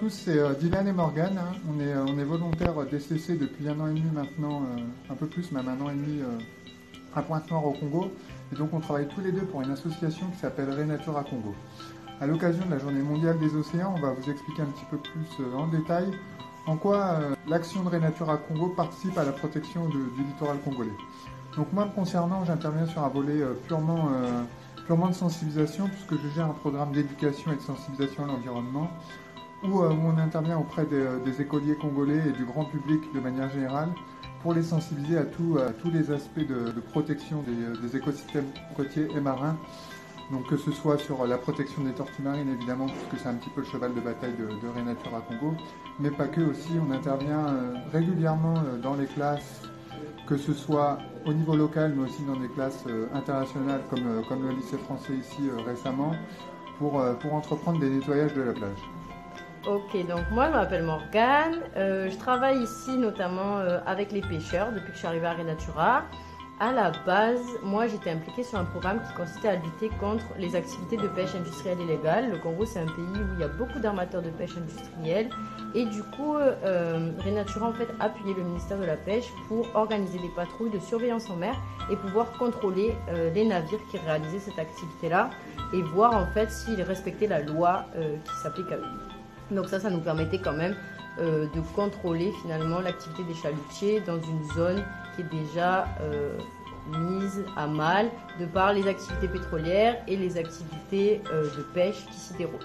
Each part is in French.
Tous, c'est Dylan et Morgan, hein. On est volontaires DCC depuis 1 an et demi maintenant, un peu plus, même 1 an et demi, à Pointe-Noire au Congo. Et donc on travaille tous les deux pour une association qui s'appelle Renatura Congo. À l'occasion de la Journée mondiale des océans, on va vous expliquer un petit peu plus en détail en quoi l'action de Renatura Congo participe à la protection du littoral congolais. Donc moi, me concernant, j'interviens sur un volet purement de sensibilisation, puisque je gère un programme d'éducation et de sensibilisation à l'environnement, où on intervient auprès des écoliers congolais et du grand public de manière générale, pour les sensibiliser à tous les aspects de protection des écosystèmes côtiers et marins. Donc que ce soit sur la protection des tortues marines évidemment, puisque c'est un petit peu le cheval de bataille de Renatura Congo, mais pas que aussi, on intervient régulièrement dans les classes, que ce soit au niveau local, mais aussi dans des classes internationales, comme le lycée français ici récemment, pour entreprendre des nettoyages de la plage. Ok, donc moi je m'appelle Morgane, je travaille ici notamment avec les pêcheurs depuis que je suis arrivée à Renatura. À la base, moi j'étais impliquée sur un programme qui consistait à lutter contre les activités de pêche industrielle illégale. Le Congo, c'est un pays où il y a beaucoup d'armateurs de pêche industrielle et du coup Renatura en fait appuyait le ministère de la Pêche pour organiser des patrouilles de surveillance en mer et pouvoir contrôler les navires qui réalisaient cette activité-là et voir en fait s'ils respectaient la loi qui s'applique à eux. Donc ça nous permettait quand même de contrôler finalement l'activité des chalutiers dans une zone qui est déjà mise à mal de par les activités pétrolières et les activités de pêche qui s'y déroulent.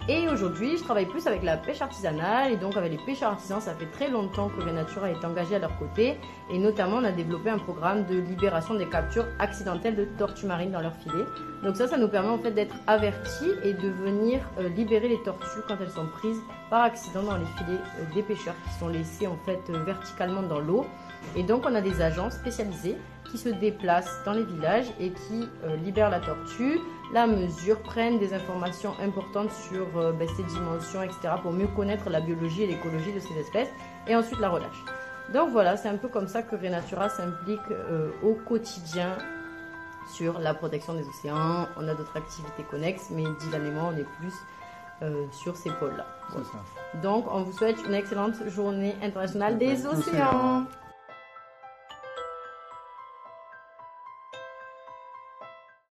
Et aujourd'hui, je travaille plus avec la pêche artisanale et donc avec les pêcheurs artisans. Ça fait très longtemps que Renatura est engagé à leur côté et notamment on a développé un programme de libération des captures accidentelles de tortues marines dans leurs filets. Donc ça nous permet en fait d'être avertis et de venir libérer les tortues quand elles sont prises par accident dans les filets des pêcheurs qui sont laissés en fait verticalement dans l'eau. Et donc on a des agents spécialisés qui se déplacent dans les villages et qui libèrent la tortue, la mesurent, prennent des informations importantes sur ses dimensions, etc. pour mieux connaître la biologie et l'écologie de ces espèces et ensuite la relâchent. Donc voilà, c'est un peu comme ça que Renatura s'implique au quotidien sur la protection des océans. On a d'autres activités connexes, mais Dylan et moi, on est plus sur ces pôles-là. C'est ça. Donc on vous souhaite une excellente journée internationale des océans.